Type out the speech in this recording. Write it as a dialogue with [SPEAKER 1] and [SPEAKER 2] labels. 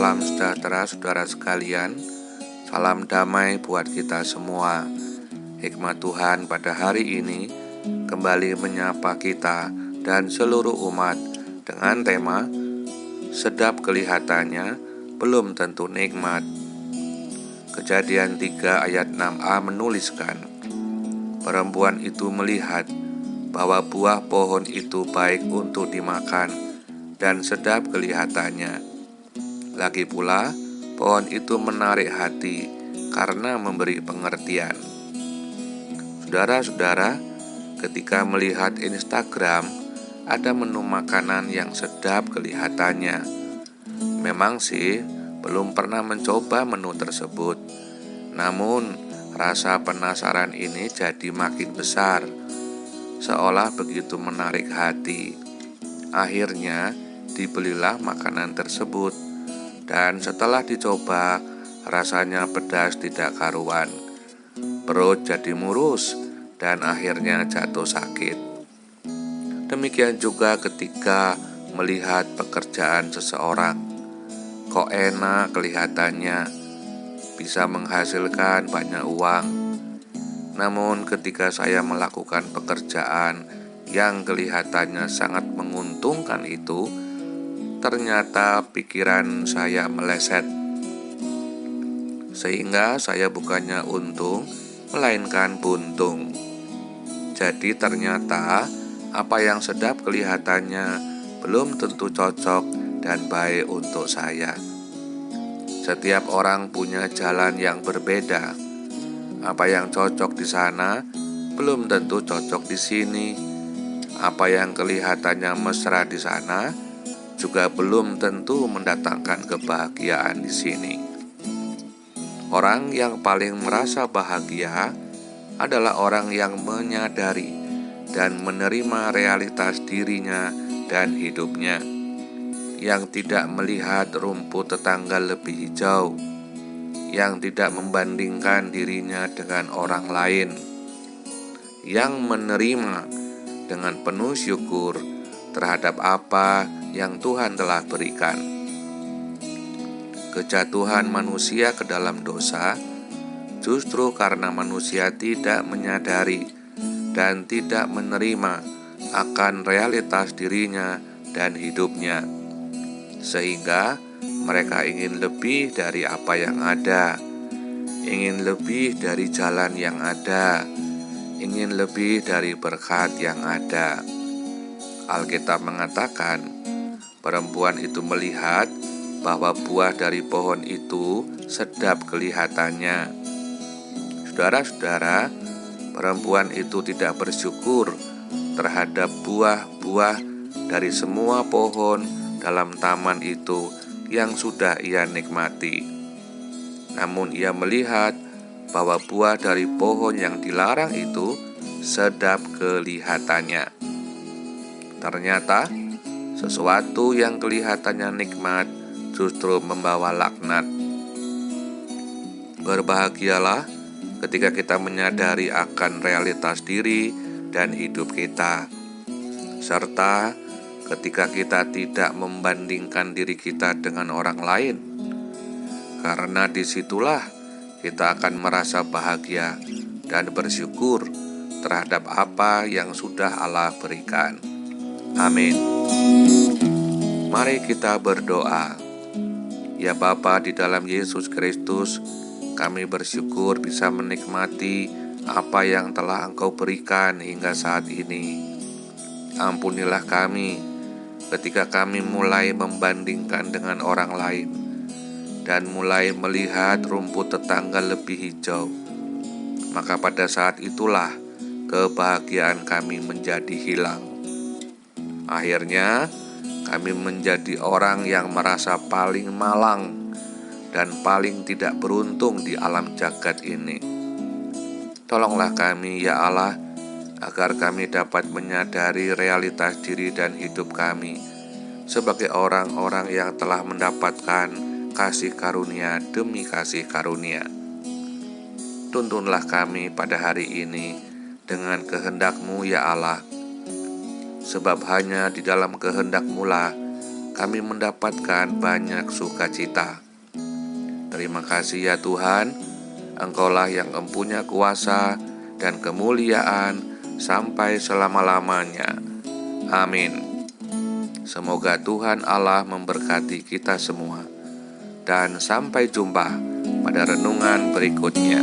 [SPEAKER 1] Salam sejahtera saudara sekalian. Salam damai buat kita semua. Hikmat Tuhan pada hari ini kembali menyapa kita dan seluruh umat dengan tema sedap kelihatannya, belum tentu nikmat. Kejadian 3 ayat 6a menuliskan, perempuan itu melihat bahwa buah pohon itu baik untuk dimakan dan sedap kelihatannya. Lagi pula, pohon itu menarik hati karena memberi pengertian. Saudara-saudara, ketika melihat Instagram, ada menu makanan yang sedap kelihatannya. Memang sih, belum pernah mencoba menu tersebut. Namun, rasa penasaran ini jadi makin besar, seolah begitu menarik hati. Akhirnya, dibelilah makanan tersebut. Dan setelah dicoba, rasanya pedas tidak karuan. Perut jadi murus dan akhirnya jatuh sakit. Demikian juga ketika melihat pekerjaan seseorang. Kok enak kelihatannya, bisa menghasilkan banyak uang. Namun ketika saya melakukan pekerjaan yang kelihatannya sangat menguntungkan itu, ternyata pikiran saya meleset, sehingga saya bukannya untung, melainkan buntung. Jadi ternyata apa yang sedap kelihatannya belum tentu cocok dan baik untuk saya. Setiap orang punya jalan yang berbeda. Apa yang cocok di sana belum tentu cocok di sini. Apa yang kelihatannya mesra di sana juga belum tentu mendatangkan kebahagiaan di sini. Orang yang paling merasa bahagia adalah orang yang menyadari dan menerima realitas dirinya dan hidupnya, yang tidak melihat rumput tetangga lebih hijau, yang tidak membandingkan dirinya dengan orang lain, yang menerima dengan penuh syukur terhadap apa yang Tuhan telah berikan. Kejatuhan manusia ke dalam dosa justru karena manusia tidak menyadari dan tidak menerima akan realitas dirinya dan hidupnya, sehingga mereka ingin lebih dari apa yang ada, ingin lebih dari jalan yang ada, ingin lebih dari berkat yang ada. Alkitab mengatakan, perempuan itu melihat bahwa buah dari pohon itu sedap kelihatannya. Saudara-saudara, perempuan itu tidak bersyukur terhadap buah-buah dari semua pohon dalam taman itu yang sudah ia nikmati. Namun ia melihat bahwa buah dari pohon yang dilarang itu sedap kelihatannya. Ternyata sesuatu yang kelihatannya nikmat justru membawa laknat. Berbahagialah ketika kita menyadari akan realitas diri dan hidup kita, serta ketika kita tidak membandingkan diri kita dengan orang lain, karena disitulah kita akan merasa bahagia dan bersyukur terhadap apa yang sudah Allah berikan. Amin. Mari kita berdoa. Ya Bapa di dalam Yesus Kristus, kami bersyukur bisa menikmati apa yang telah Engkau berikan hingga saat ini. Ampunilah kami ketika kami mulai membandingkan dengan orang lain dan mulai melihat rumput tetangga lebih hijau. Maka pada saat itulah kebahagiaan kami menjadi hilang. Akhirnya kami menjadi orang yang merasa paling malang dan paling tidak beruntung di alam jagat ini. Tolonglah kami ya Allah, agar kami dapat menyadari realitas diri dan hidup kami sebagai orang-orang yang telah mendapatkan kasih karunia demi kasih karunia. Tuntunlah kami pada hari ini dengan kehendak-Mu ya Allah, sebab hanya di dalam kehendak-Mu lah kami mendapatkan banyak sukacita. Terima kasih ya Tuhan, Engkaulah yang mempunyai kuasa dan kemuliaan sampai selama-lamanya. Amin. Semoga Tuhan Allah memberkati kita semua. Dan sampai jumpa pada renungan berikutnya.